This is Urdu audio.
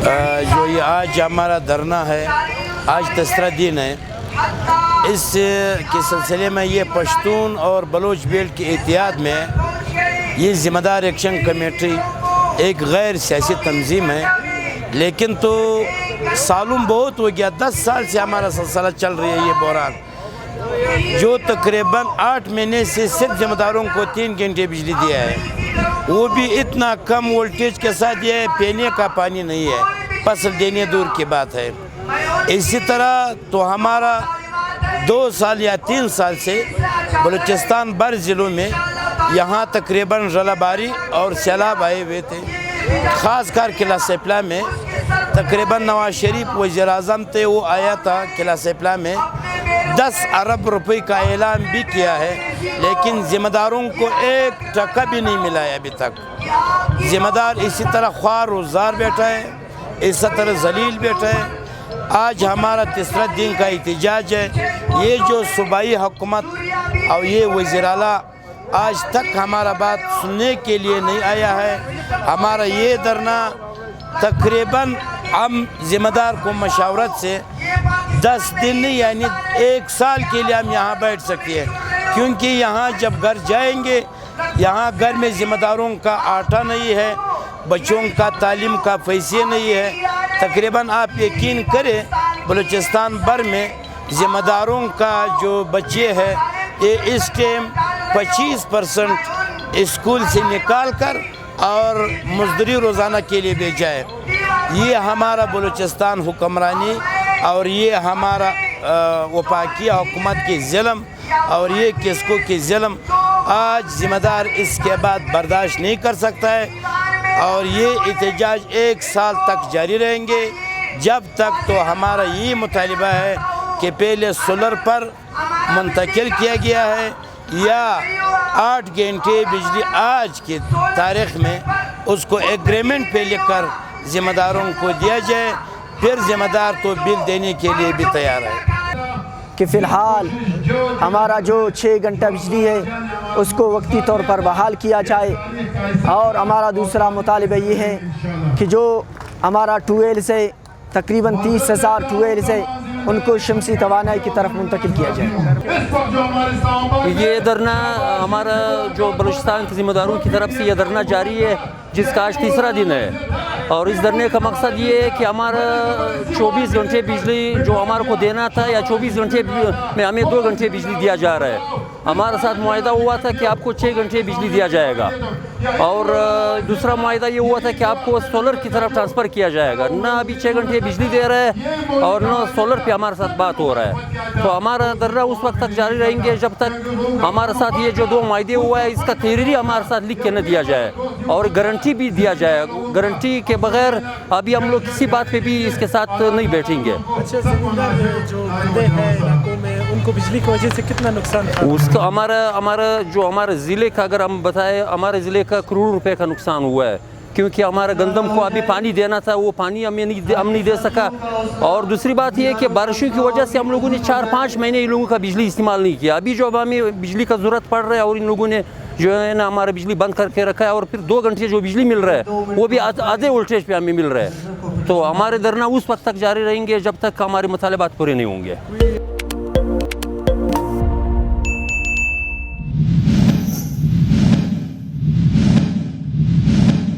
جو یہ آج ہمارا دھرنا ہے، آج تیسرا دن ہے، اس کے سلسلے میں یہ پشتون اور بلوچ بیلٹ کے اتحاد میں یہ ذمہ دار ایکشن کمیٹی ایک غیر سیاسی تنظیم ہے، لیکن تو سالوں بہت ہو گیا، 10 سال سے ہمارا سلسلہ چل رہی ہے یہ بحران، جو تقریباً 8 مہینے سے صرف ذمہ داروں کو 3 گھنٹے بجلی دیا ہے، وہ بھی اتنا کم وولٹیج کے ساتھ، یہ پینے کا پانی نہیں ہے، فصل دینے دور کی بات ہے۔ اسی طرح تو ہمارا 2 سال یا 3 سال سے بلوچستان بھر ضلعوں میں یہاں تقریباً ژلہ باری اور سیلاب آئے ہوئے تھے، خاص کر قلعہ سیفلا میں تقریباً نواز شریف وزیر اعظم تھے، وہ آیا تھا قلعہ سیفلا میں، 10 ارب روپے کا اعلان بھی کیا ہے، لیکن ذمہ داروں کو 1 ٹکا بھی نہیں ملا ہے ابھی تک۔ ذمہ دار اسی طرح خوار و زار بیٹھا ہے، اسی طرح ذلیل بیٹھا ہے۔ آج ہمارا تیسرا دن کا احتجاج ہے، یہ جو صوبائی حکومت اور یہ وزیر اعلیٰ آج تک ہمارا بات سننے کے لیے نہیں آیا ہے۔ ہمارا یہ دھرنا تقریباً ہم ذمہ دار کو مشاورت سے 10 دن یعنی 1 سال کے لیے ہم یہاں بیٹھ سکتے ہیں، کیونکہ یہاں جب گھر جائیں گے، یہاں گھر میں ذمہ داروں کا آٹا نہیں ہے، بچوں کا تعلیم کا پیسے نہیں ہے۔ تقریباً آپ یقین کریں بلوچستان بھر میں ذمہ داروں کا جو بچے ہیں، یہ اس ٹائم 25% اسکول سے نکال کر اور مزدوری روزانہ کے لیے بھیجا ہے۔ یہ ہمارا بلوچستان حکمرانی اور یہ ہمارا وفاقی حکومت کی ظلم اور یہ کسکو کی ظلم آج ذمہ دار اس کے بعد برداشت نہیں کر سکتا ہے، اور یہ احتجاج 1 سال تک جاری رہیں گے، جب تک تو ہمارا یہ مطالبہ ہے کہ پہلے سولر پر منتقل کیا گیا ہے، یا 8 گھنٹے بجلی آج کی تاریخ میں اس کو ایگریمنٹ پہ لکھ کر ذمہ داروں کو دیا جائے، پھر ذمہ دار تو بل دینے کے لیے بھی تیار ہے۔ کہ فی الحال ہمارا جو 6 گھنٹہ بجلی ہے اس کو وقتی طور پر بحال کیا جائے، اور ہمارا دوسرا مطالبہ یہ ہے کہ جو ہمارا ٹویل سے تقریباً 30,000 ٹویل سے ان کو شمسی توانائی کی طرف منتقل کیا جائے۔ یہ دھرنا ہمارا جو بلوچستان کے ذمہ داروں کی طرف سے یہ دھرنا جاری ہے، جس کا آج تیسرا دن ہے، اور اس دھرنے کا مقصد یہ ہے کہ ہمارا 24 گھنٹے بجلی جو ہمارے کو دینا تھا، یا 24 گھنٹے میں ہمیں 2 گھنٹے بجلی دیا جا رہا ہے۔ ہمارے ساتھ معاہدہ ہوا تھا کہ آپ کو 6 گھنٹے بجلی دیا جائے گا، اور دوسرا معاہدہ یہ ہوا تھا کہ آپ کو سولر کی طرف ٹرانسفر کیا جائے گا۔ نہ ابھی 6 گھنٹے بجلی دے رہے ہیں اور نہ سولر پہ ہمارے ساتھ بات ہو رہا ہے، تو ہمارا دھرنا اس وقت تک جاری رہیں گے جب تک ہمارے ساتھ یہ جو 2 معاہدے ہوا ہے اس کا تحریری ہمارے ساتھ لکھ کے نہ دیا جائے، اور گارنٹی بھی دیا جائے۔ گارنٹی کے بغیر ابھی ہم لوگ کسی بات پہ بھی اس کے ساتھ نہیں بیٹھیں گے۔ اچھا، زمیندار جو بندے ہیں علاقوں میں، ان کو بجلی کی وجہ سے کتنا نقصان تھا؟ اس کا ہمارے ضلع کا اگر ہم بتائیں، ہمارے ضلع کا کروڑ روپے کا نقصان ہوا ہے، کیونکہ ہمارا گندم کو ابھی پانی دینا تھا، وہ پانی ہم نہیں دے سکا، اور دوسری بات یہ ہے کہ بارشوں کی وجہ سے ہم لوگوں نے 4-5 مہینے ان لوگوں کا بجلی استعمال نہیں کیا۔ ابھی جو اب ہمیں بجلی کا ضرورت پڑ رہا ہے، اور ان لوگوں نے جو ہے نا ہمارا بجلی بند کر کے رکھا ہے، اور پھر 2 گھنٹے جو بجلی مل رہا ہے وہ بھی آدھے وولٹیج پہ ہمیں مل رہا ہے، تو ہمارے دھرنا اس وقت تک جاری رہیں گے جب تک ہمارے مطالبات پورے نہیں ہوں گے۔